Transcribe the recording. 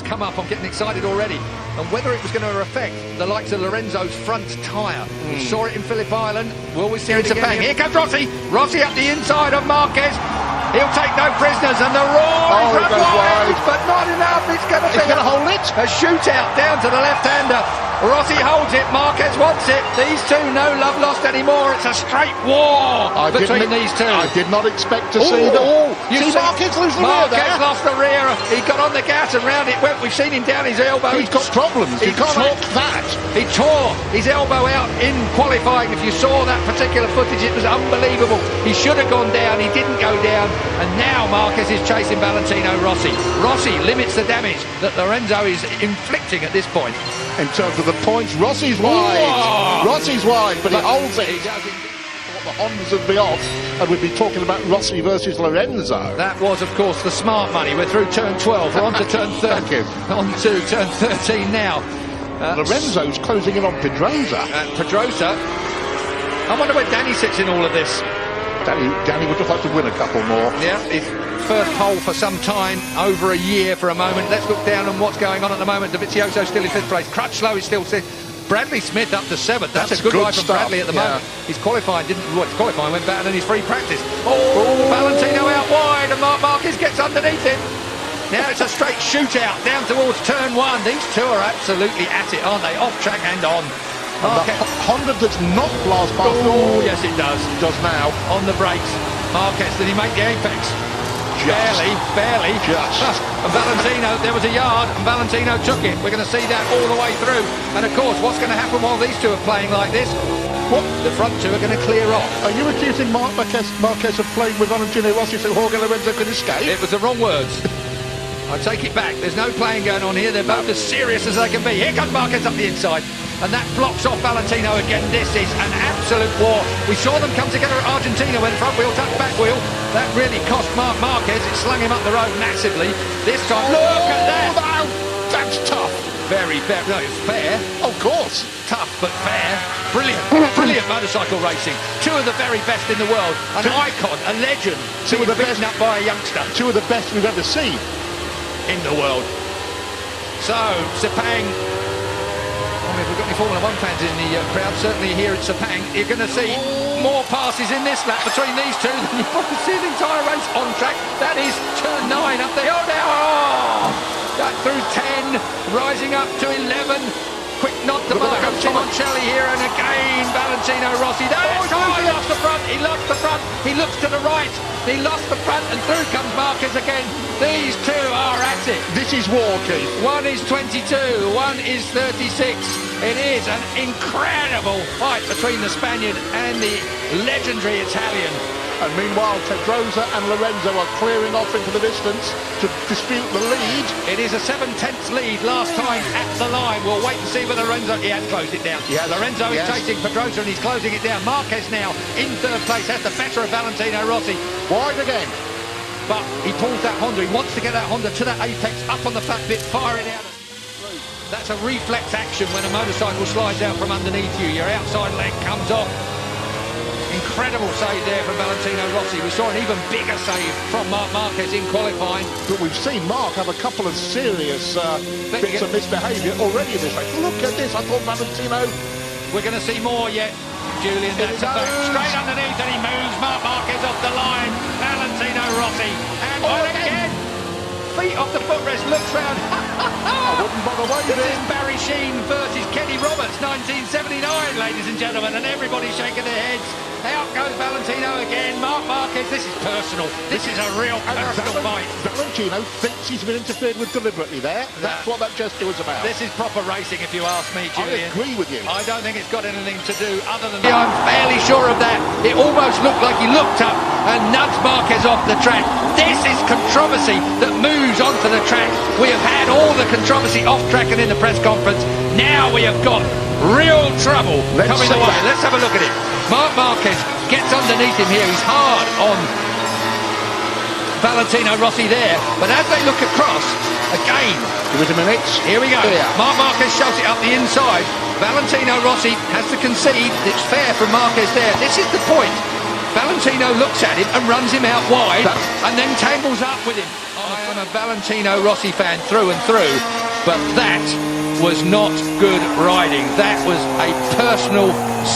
come up. I'm getting excited already. And whether it was going to affect the likes of Lorenzo's front tyre. We saw it in Phillip Island. Will we see it again? Here comes Rossi. Rossi up the inside of Marquez. He'll take no prisoners, and the roar is run wide, but not enough. It's going to be hold it. A shootout down to the left-hander. Rossi holds it, Marquez wants it. These two, no love lost anymore. It's a straight war between these two. I did not expect to see them. You see Marquez lose the rear there? Marquez lost the rear. He got on the gas and round it went. We've seen him down his elbow. He's got problems. You can't talk that. He tore his elbow out in qualifying. If you saw that particular footage, it was unbelievable. He should have gone down. He didn't go down. And now Marquez is chasing Valentino Rossi. Rossi limits the damage that Lorenzo is inflicting at this point. In terms of the points, Rossi's wide. Whoa. Rossi's wide, but he holds it. The Hondas would be off, and we'd be talking about Rossi versus Lorenzo. That was, of course, the smart money. We're through turn 12. We're on to turn 13. On to turn 13 now. Lorenzo's closing in on Pedrosa. Pedrosa. I wonder where Danny sits in all of this. Danny would just like to win a couple more. Yeah, his first pole for some time, over a year for a moment. Let's look down on what's going on at the moment. Dovizioso still in 5th place. Crutchlow is still 6th. Bradley Smith up to 7th. That's a good ride from Bradley at the moment. His qualifying his qualifying went better than his free practice. Valentino out wide, and Marc Marquez gets underneath him. Now it's a straight shootout down towards turn 1. These two are absolutely at it, aren't they? Off track and on. Honda does not blast past. Oh, yes it does. It does now. On the brakes. Marquez, did he make the apex? Barely. Just. And Valentino, there was a yard, and Valentino took it. We're going to see that all the way through. And of course, what's going to happen while these two are playing like this? The front two are going to clear off. Are you accusing Marquez of playing with Valentino Rossi so Jorge Lorenzo could escape? It was the wrong words. I take it back. There's no playing going on here. They're both as serious as they can be. Here comes Marquez up the inside. And that blocks off Valentino again. This is an absolute war. We saw them come together at Argentina when front wheel touched back wheel. That really cost Marc Marquez. It slung him up the road massively. This time, look at that. Wow, that's tough. Very fair. No, it's fair. Of course. Tough, but fair. Brilliant motorcycle racing. Two of the very best in the world. An icon, a legend. Two of the beaten up by a youngster. Two of the best we've ever seen in the world. So, Sepang. If we've got any Formula 1 fans in the crowd, certainly here at Sepang, you're going to see more passes in this lap between these two than you've probably seen the entire race on track. That is turn 9 up the hill now. That through 10, rising up to 11. Quick nod to Marco Simoncelli here, and again Valentino Rossi. He lost the front, he looks to the right, he lost the front, and through comes Marquez again. These two are at it. This is war, Keith. One is 22, one is 36. It is an incredible fight between the Spaniard and the legendary Italian. And meanwhile, Pedrosa and Lorenzo are clearing off into the distance to dispute the lead. It is a 7/10 lead last time at the line. We'll wait and see whether Lorenzo... He has closed it down. Lorenzo is chasing Pedrosa and he's closing it down. Marquez now in 3rd place has the better of Valentino Rossi. Wide again. But he pulls that Honda. He wants to get that Honda to that apex, up on the flat bit, fire it out. That's a reflex action when a motorcycle slides out from underneath you. Your outside leg comes off. Incredible save there from Valentino Rossi. We saw an even bigger save from Marc Marquez in qualifying. But we've seen Marc have a couple of serious bits of misbehaviour already in this race. Look at this. I thought Valentino... We're going to see more yet, Julian. That's a fact. Straight underneath, and he moves Marc Marquez off the line. Valentino Rossi. And again. Feet off the footrest, looks round. I wouldn't bother waiting. This is Barry Sheen versus Kenny Roberts, 1979, ladies and gentlemen, and everybody's shaking their heads. Out goes Valentino again. Marc Marquez, this is personal. This is a real personal fight. Valentino thinks he's been interfered with deliberately there. That's what that gesture was about. This is proper racing, if you ask me, Julian. I agree with you. I don't think it's got anything to do other than... I'm fairly sure of that. It almost looked like he looked up and nudged Marquez off the track. This is controversy that moves onto the track. We have had all the controversy off track and in the press conference. Now we have got real trouble coming away. Let's have a look at it. Marc Marquez gets underneath him here. He's hard on Valentino Rossi there. But as they look across, again... Give it a minute. Here we go. Marc Marquez shoves it up the inside. Valentino Rossi has to concede. It's fair from Marquez there. This is the point. Valentino looks at him and runs him out wide and then tangles up with him. I am a Valentino Rossi fan through and through, but that was not good riding. That was a personal